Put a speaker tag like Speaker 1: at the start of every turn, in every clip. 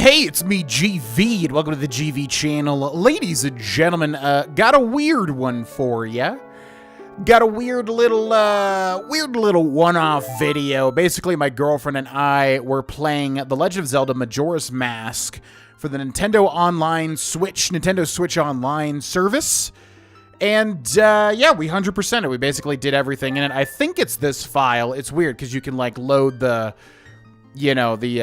Speaker 1: Hey, it's me, GV, and welcome to the GV channel. Ladies and gentlemen, got a weird one for ya. Got a weird little one-off video. Basically, my girlfriend and I were playing The Legend of Zelda Majora's Mask for the Nintendo Switch Online service. And, yeah, we 100%ed it. We basically did everything in it. I think it's this file. It's weird, because you can, like, load the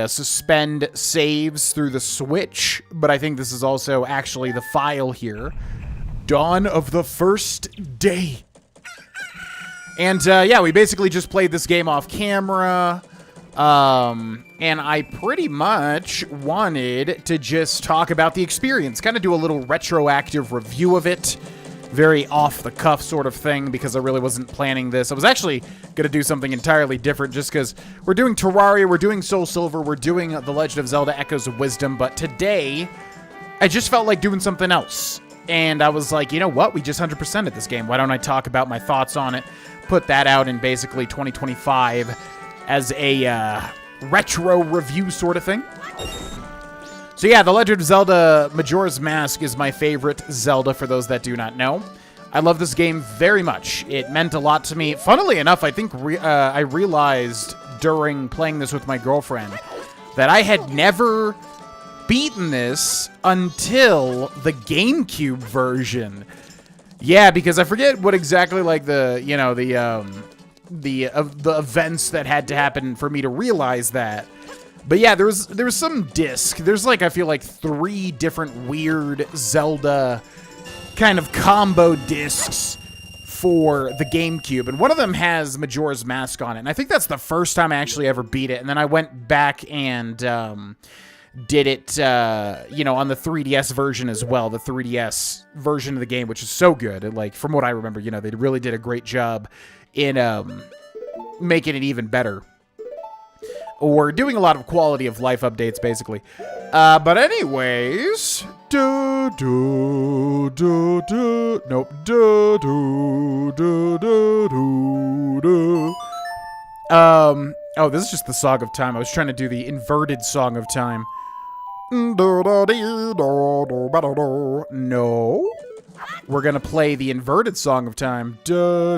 Speaker 1: suspend saves through the Switch, but I think this is also actually the file here. Dawn of the First Day. And, yeah, we basically just played this game off camera, and I pretty much wanted to just talk about the experience, kind of do a little retroactive review of it. Very off-the-cuff sort of thing, because I really wasn't planning this. I was actually going to do something entirely different, just because we're doing Terraria, we're doing Soul Silver, we're doing The Legend of Zelda Echoes of Wisdom, but today, I just felt like doing something else. And I was like, you know what? We just 100%ed this game. Why don't I talk about my thoughts on it, put that out in basically 2025 as a retro review sort of thing. So yeah, The Legend of Zelda Majora's Mask is my favorite Zelda, for those that do not know. I love this game very much. It meant a lot to me. Funnily enough, I think I realized during playing this with my girlfriend that I had never beaten this until the GameCube version. Yeah, because I forget what exactly, like, the events that had to happen for me to realize that. But yeah, there was some disc. There's, like, I feel like 3 different weird Zelda kind of combo discs for the GameCube. And one of them has Majora's Mask on it. And I think that's the first time I actually ever beat it. And then I went back and did it, on the 3DS version as well. The 3DS version of the game, which is so good. And, like, from what I remember, they really did a great job in making it even better. Or doing a lot of quality of life updates, basically. But anyways... Nope. Oh, this is just the Song of Time. I was trying to do the inverted Song of Time. No. We're gonna play the inverted Song of Time. So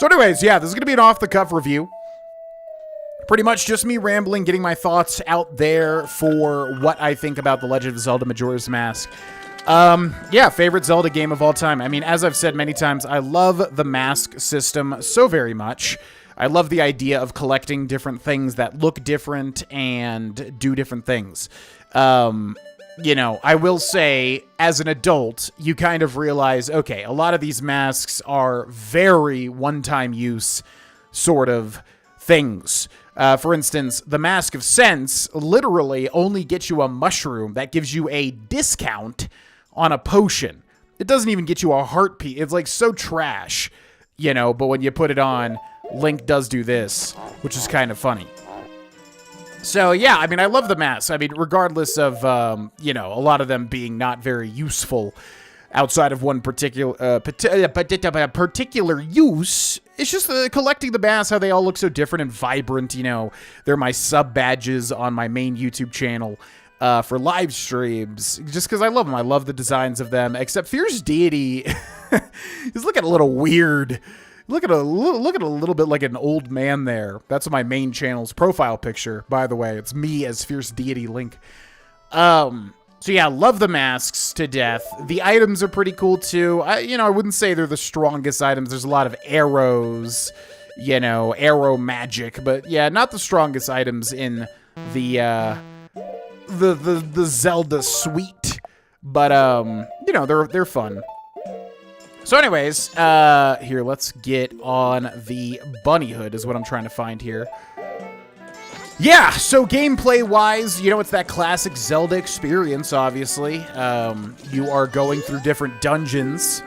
Speaker 1: anyways, yeah, this is gonna be an off-the-cuff review. Pretty much just me rambling, getting my thoughts out there for what I think about The Legend of Zelda Majora's Mask. Yeah, favorite Zelda game of all time. I mean, as I've said many times, I love the Mask system so very much. I love the idea of collecting different things that look different and do different things. I will say, as an adult, you kind of realize, okay, a lot of these masks are very one-time use sort of things. For instance, the Mask of Sense literally only gets you a mushroom that gives you a discount on a potion. It doesn't even get you a heart piece. It's like so trash, but when you put it on, Link does do this, which is kind of funny. So, yeah, I mean, I love the masks. I mean, regardless of, a lot of them being not very useful outside of one particular use, it's just collecting the masks, how they all look so different and vibrant, They're my sub-badges on my main YouTube channel for live streams, just because I love them. I love the designs of them, except Fierce Deity is looking a little weird. Look at a little bit like an old man there. That's my main channel's profile picture, by the way. It's me as Fierce Deity Link. So yeah, love the masks to death. The items are pretty cool too. I wouldn't say they're the strongest items. There's a lot of arrows, arrow magic, but yeah, not the strongest items in the Zelda suite. But they're fun. So anyways, here, let's get on the bunny hood is what I'm trying to find here. Yeah, so gameplay-wise, it's that classic Zelda experience, obviously. You are going through different dungeons,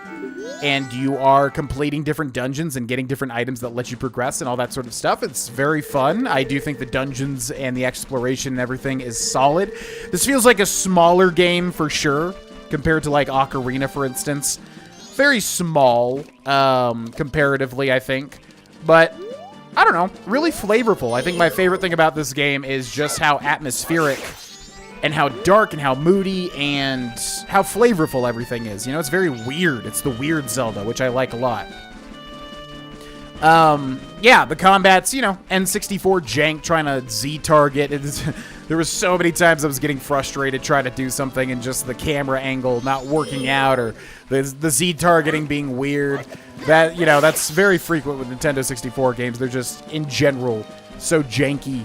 Speaker 1: and you are completing different dungeons and getting different items that let you progress and all that sort of stuff. It's very fun. I do think the dungeons and the exploration and everything is solid. This feels like a smaller game for sure, compared to, like, Ocarina, for instance. Very small, comparatively, I think. But I don't know, really flavorful. I think my favorite thing about this game is just how atmospheric and how dark and how moody and how flavorful everything is. You know, it's very weird. It's the weird Zelda, which I like a lot. Yeah, the combat's, you know, N64 jank trying to Z-target. There was so many times I was getting frustrated trying to do something and just the camera angle not working out or the Z-targeting being weird. That, you know, that's very frequent with Nintendo 64 games. They're just, in general, so janky.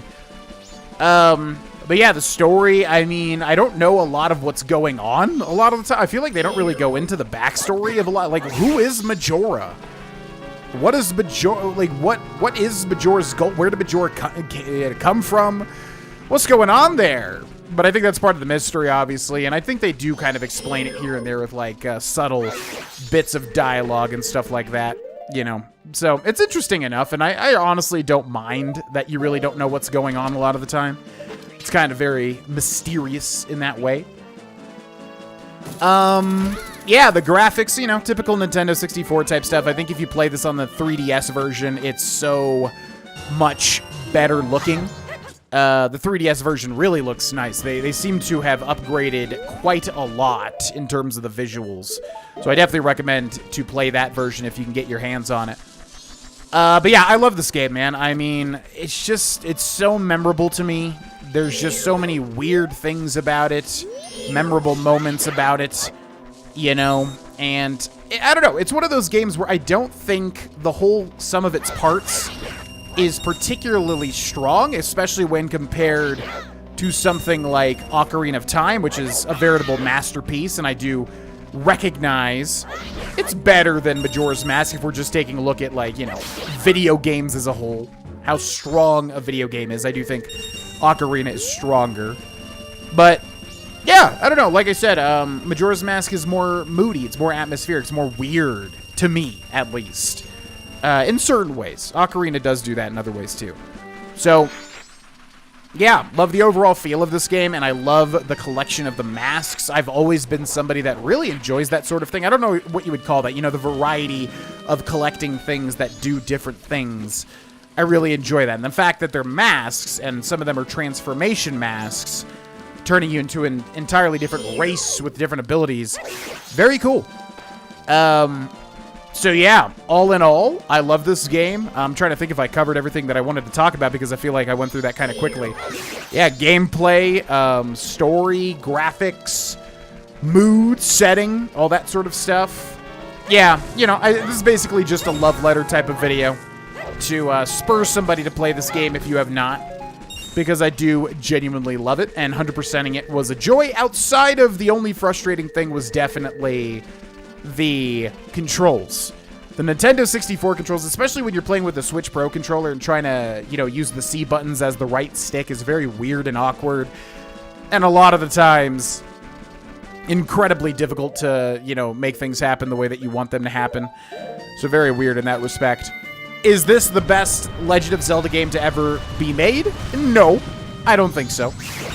Speaker 1: But yeah, the story, I mean, I don't know a lot of what's going on a lot of the time. I feel like they don't really go into the backstory of a lot. Like, who is Majora? What is Majora, like, what is Majora's goal? Where did Majora come from? What's going on there? But I think that's part of the mystery, obviously, and I think they do kind of explain it here and there with, like, subtle bits of dialogue and stuff like that, you know. So, it's interesting enough, and I honestly don't mind that you really don't know what's going on a lot of the time. It's kind of very mysterious in that way. Yeah, the graphics, you know, typical Nintendo 64 type stuff. I think if you play this on the 3DS version, it's so much better looking. The 3DS version really looks nice. They seem to have upgraded quite a lot in terms of the visuals. So I definitely recommend to play that version if you can get your hands on it. But yeah, I love this game, man. I mean, it's so memorable to me. There's just so many weird things about it, memorable moments about it, you know, and I don't know. It's one of those games where I don't think the whole sum of its parts is particularly strong, especially when compared to something like Ocarina of Time, which is a veritable masterpiece, and I do recognize it's better than Majora's Mask if we're just taking a look at, like, you know, video games as a whole, how strong a video game is. I do think Ocarina is stronger, but yeah, I don't know. Like I said, Majora's Mask is more moody, it's more atmospheric, it's more weird, to me, at least. In certain ways. Ocarina does do that in other ways, too. So, yeah, love the overall feel of this game, and I love the collection of the masks. I've always been somebody that really enjoys that sort of thing. I don't know what you would call that. You know, the variety of collecting things that do different things. I really enjoy that. And the fact that they're masks, and some of them are transformation masks, turning you into an entirely different race with different abilities. Very cool. So yeah, all in all, I love this game. I'm trying to think if I covered everything that I wanted to talk about because I feel like I went through that kind of quickly. Yeah, gameplay, story, graphics, mood, setting, all that sort of stuff. Yeah, you know, this is basically just a love letter type of video to spur somebody to play this game if you have not, because I do genuinely love it, and 100%ing it was a joy. Outside of the only frustrating thing was definitely the controls. The Nintendo 64 controls, especially when you're playing with the Switch Pro controller and trying to, you know, use the C buttons as the right stick, is very weird and awkward. And a lot of the times, incredibly difficult to, you know, make things happen the way that you want them to happen. So very weird in that respect. Is this the best Legend of Zelda game to ever be made? No, I don't think so.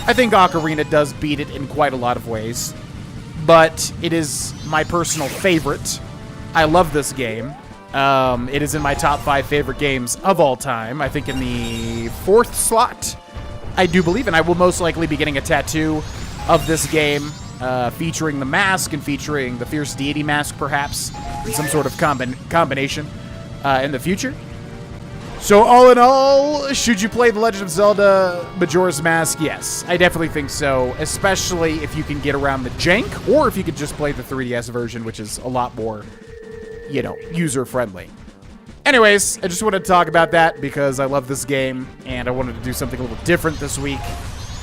Speaker 1: I think Ocarina does beat it in quite a lot of ways, but it is my personal favorite. I love this game. It is in my top 5 favorite games of all time. I think in the 4th slot, I do believe, and I will most likely be getting a tattoo of this game featuring the mask and featuring the Fierce Deity mask, perhaps, in some sort of combination in the future. So all in all, should you play The Legend of Zelda Majora's Mask? Yes, I definitely think so, especially if you can get around the jank, or if you could just play the 3DS version, which is a lot more, you know, user-friendly. Anyways, I just wanted to talk about that because I love this game, and I wanted to do something a little different this week.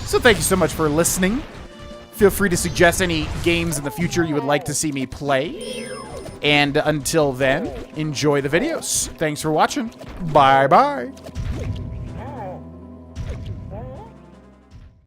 Speaker 1: So thank you so much for listening. Feel free to suggest any games in the future you would like to see me play. And until then, enjoy the videos. Thanks for watching. Bye-bye.